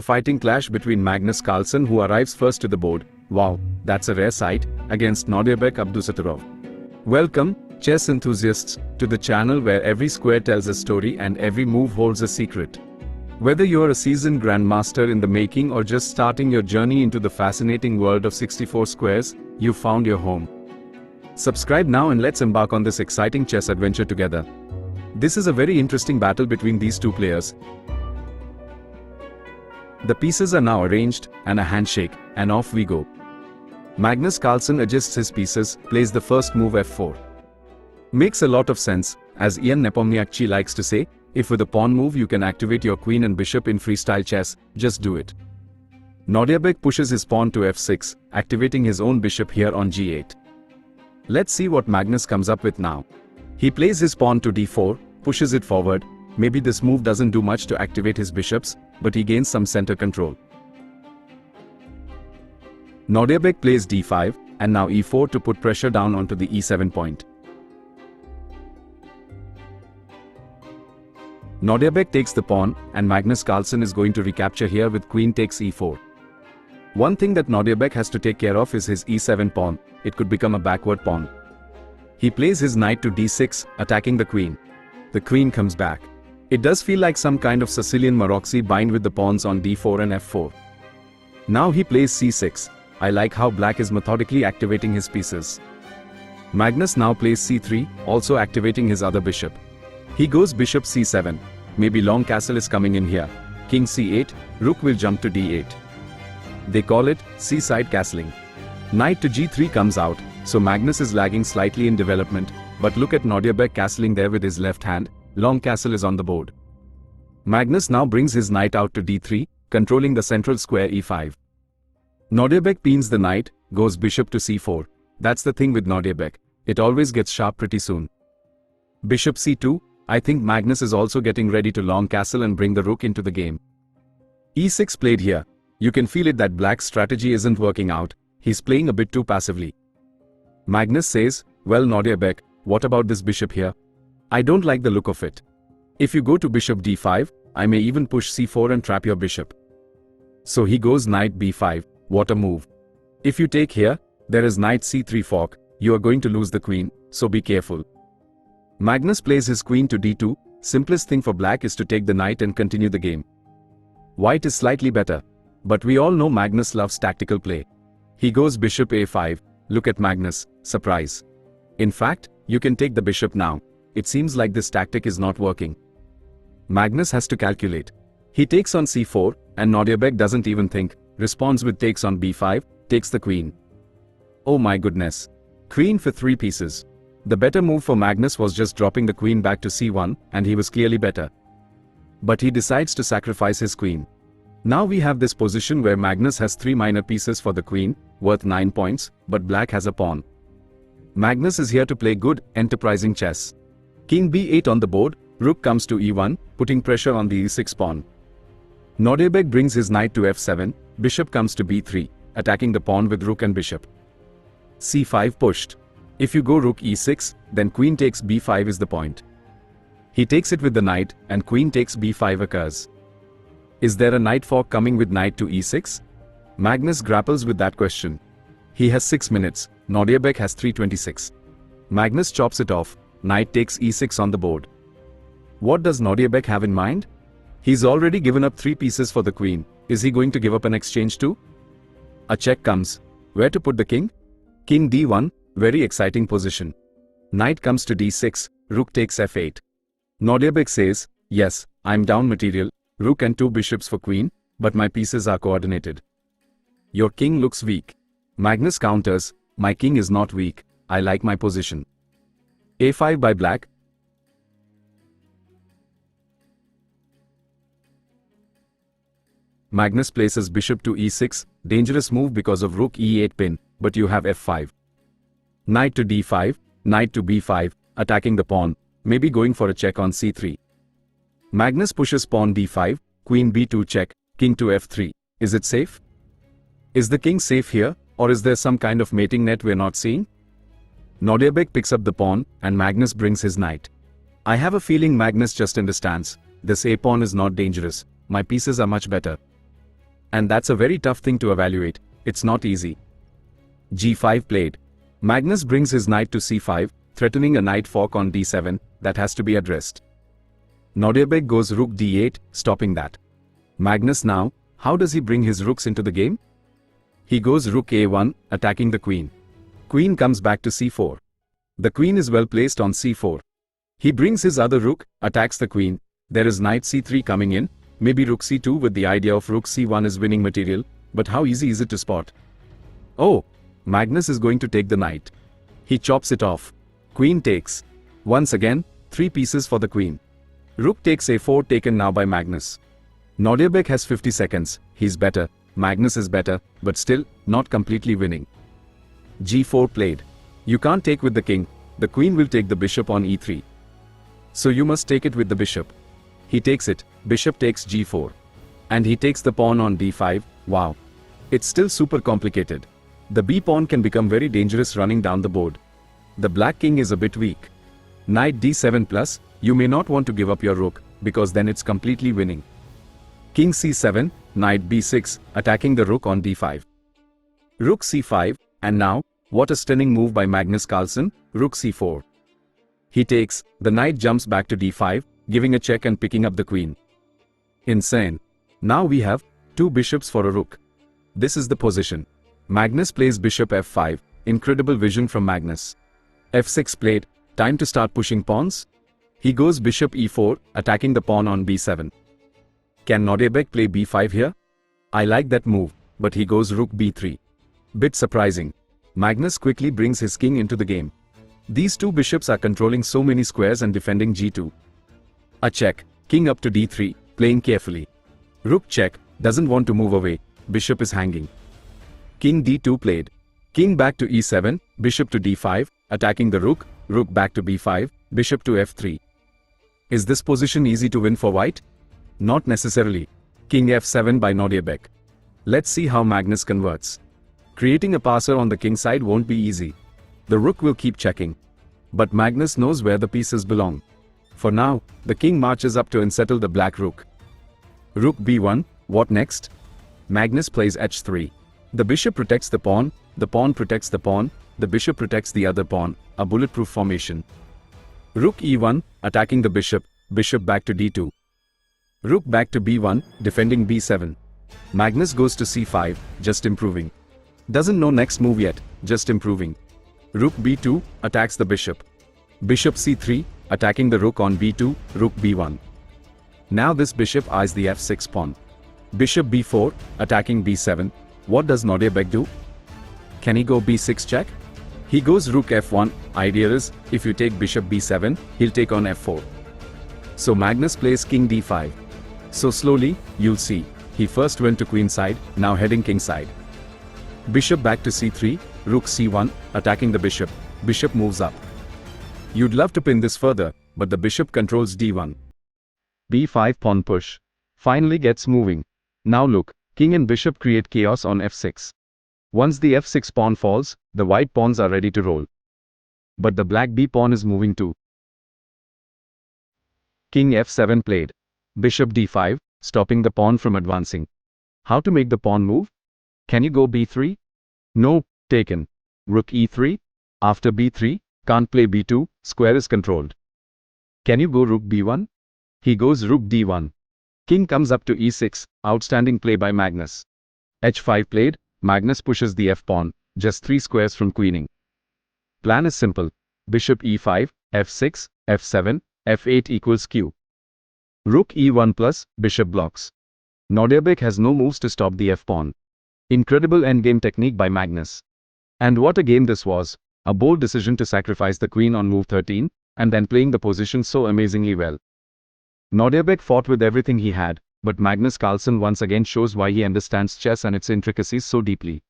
Fighting clash between Magnus Carlsen, who arrives first to the board. Wow, that's a rare sight, against Nodirbek Abdusattorov. Welcome, chess enthusiasts, to the channel where every square tells a story and every move holds a secret. Whether you're a seasoned grandmaster in the making or just starting your journey into the fascinating world of 64 squares, you've found your home. Subscribe now and let's embark on this exciting chess adventure together. This is a very interesting battle between these two players. The pieces are now arranged, and a handshake, and off we go. Magnus Carlsen adjusts his pieces, plays the first move f4. Makes a lot of sense, as Ian Nepomniachtchi likes to say, if with a pawn move you can activate your queen and bishop in freestyle chess, just do it. Nodirbek pushes his pawn to f6, activating his own bishop here on g8. Let's see what Magnus comes up with now. He plays his pawn to d4, pushes it forward. Maybe this move doesn't do much to activate his bishops, but he gains some center control. Nodirbek plays d5, and now e4 to put pressure down onto the e7 point. Nodirbek takes the pawn, and Magnus Carlsen is going to recapture here with queen takes e4. One thing that Nodirbek has to take care of is his e7 pawn. It could become a backward pawn. He plays his knight to d6, attacking the queen. The queen comes back. It does feel like some kind of Sicilian Maroczy bind with the pawns on d4 and f4. Now he plays c6. I like how black is methodically activating his pieces. Magnus now plays c3, also activating his other bishop. He goes bishop c7. Maybe long castle is coming in here. King c8, rook will jump to d8. They call it seaside castling. Knight to g3 comes out, so Magnus is lagging slightly in development, but look at Nodirbek castling there with his left hand. Long castle is on the board. Magnus now brings his knight out to d3, controlling the central square e5. Nodirbek peens the knight, goes bishop to c4. That's the thing with Nodirbek, it always gets sharp pretty soon. Bishop c2, I think Magnus is also getting ready to long castle and bring the rook into the game. e6 played here. You can feel it that black's strategy isn't working out, he's playing a bit too passively. Magnus says, well Nodirbek, what about this bishop here? I don't like the look of it. If you go to bishop d5, I may even push c4 and trap your bishop. So he goes knight b5, what a move. If you take here, there is knight c3 fork, you are going to lose the queen, so be careful. Magnus plays his queen to d2, simplest thing for black is to take the knight and continue the game. White is slightly better, but we all know Magnus loves tactical play. He goes bishop a5, look at Magnus, surprise. In fact, you can take the bishop now. It seems like this tactic is not working. Magnus has to calculate. He takes on c4, and Nodirbek doesn't even think, responds with takes on b5, takes the queen. Oh my goodness. Queen for 3 pieces. The better move for Magnus was just dropping the queen back to c1, and he was clearly better. But he decides to sacrifice his queen. Now we have this position where Magnus has 3 minor pieces for the queen, worth 9 points, but black has a pawn. Magnus is here to play good, enterprising chess. King b8 on the board, rook comes to e1, putting pressure on the e6 pawn. Nodirbek brings his knight to f7, bishop comes to b3, attacking the pawn with rook and bishop. c5 pushed. If you go rook e6, then queen takes b5 is the point. He takes it with the knight, and queen takes b5 occurs. Is there a knight fork coming with knight to e6? Magnus grapples with that question. He has 6 minutes, Nodirbek has 3:26. Magnus chops it off. Knight takes e6 on the board. What does Nodirbek have in mind? He's already given up 3 pieces for the queen. Is he going to give up an exchange too? A check comes. Where to put the king? King d1, very exciting position. Knight comes to d6, rook takes f8. Nodirbek says, yes, I'm down material, rook and 2 bishops for queen, but my pieces are coordinated. Your king looks weak. Magnus counters, my king is not weak, I like my position. a5 by black. Magnus places bishop to e6, dangerous move because of rook e8 pin, but you have f5. Knight to d5, knight to b5, attacking the pawn, maybe going for a check on c3. Magnus pushes pawn d5, queen b2 check, king to f3. Is it safe? Is the king safe here, or is there some kind of mating net we're not seeing? Nodirbek picks up the pawn, and Magnus brings his knight. I have a feeling Magnus just understands, this a pawn is not dangerous, my pieces are much better. And that's a very tough thing to evaluate. It's not easy. g5 played. Magnus brings his knight to c5, threatening a knight fork on d7 that has to be addressed. Nordjabek goes rook d8, stopping that. Magnus now, how does he bring his rooks into the game? He goes rook a1, attacking the queen. Queen comes back to c4. The queen is well placed on c4. He brings his other rook, attacks the queen. There is knight c3 coming in, maybe rook c2 with the idea of rook c1 is winning material, but how easy is it to spot? Oh, Magnus is going to take the knight. He chops it off. Queen takes. Once again, 3 pieces for the queen. Rook takes a4 taken now by Magnus. Nordjabek has 50 seconds, he's better, Magnus is better, but still, not completely winning. g4 played. You can't take with the king, the queen will take the bishop on e3. So you must take it with the bishop. He takes it, bishop takes g4. And he takes the pawn on d5, wow. It's still super complicated. The b pawn can become very dangerous running down the board. The black king is a bit weak. Knight d7 plus, you may not want to give up your rook, because then it's completely winning. King c7, knight b6, attacking the rook on d5. Rook c5, and now, what a stunning move by Magnus Carlsen, rook c4. He takes, the knight jumps back to d5, giving a check and picking up the queen. Insane. Now we have 2 bishops for a rook. This is the position. Magnus plays bishop f5, incredible vision from Magnus. f6 played, time to start pushing pawns. He goes bishop e4, attacking the pawn on b7. Can Nordjabek play b5 here? I like that move, but he goes rook b3. Bit surprising. Magnus quickly brings his king into the game. These 2 bishops are controlling so many squares and defending g2. A check, king up to d3, playing carefully. Rook check, doesn't want to move away, bishop is hanging. King d2 played. King back to e7, bishop to d5, attacking the rook, rook back to b5, bishop to f3. Is this position easy to win for white? Not necessarily. King f7 by Nordjabek. Let's see how Magnus converts. Creating a passer on the king side won't be easy. The rook will keep checking. But Magnus knows where the pieces belong. For now, the king marches up to unsettle the black rook. Rook b1, what next? Magnus plays h3. The bishop protects the pawn protects the pawn, the bishop protects the other pawn, a bulletproof formation. Rook e1, attacking the bishop, bishop back to d2. Rook back to b1, defending b7. Magnus goes to c5, just improving. Doesn't know next move yet, just improving. Rook b2, attacks the bishop. Bishop c3, attacking the rook on b2, rook b1. Now this bishop eyes the f6 pawn. Bishop b4, attacking b7. What does Nordjabek do? Can he go b6 check? He goes rook f1, idea is, if you take bishop b7, he'll take on f4. So Magnus plays king d5. So slowly, you'll see, he first went to queen side, now heading king side. Bishop back to c3, rook c1, attacking the bishop, bishop moves up. You'd love to pin this further, but the bishop controls d1. b5 pawn push. Finally gets moving. Now look, king and bishop create chaos on f6. Once the f6 pawn falls, the white pawns are ready to roll. But the black b pawn is moving too. King f7 played. Bishop d5, stopping the pawn from advancing. How to make the pawn move? Can you go b3? No, taken. Rook e3? After b3, can't play b2, square is controlled. Can you go rook b1? He goes rook d1. King comes up to e6, outstanding play by Magnus. h5 played, Magnus pushes the f-pawn, just 3 squares from queening. Plan is simple. Bishop e5, f6, f7, f8 equals q. Rook e1 plus, bishop blocks. Nordjabek has no moves to stop the f-pawn. Incredible endgame technique by Magnus. And what a game this was. A bold decision to sacrifice the queen on move 13, and then playing the position so amazingly well. Nordjabek fought with everything he had, but Magnus Carlsen once again shows why he understands chess and its intricacies so deeply.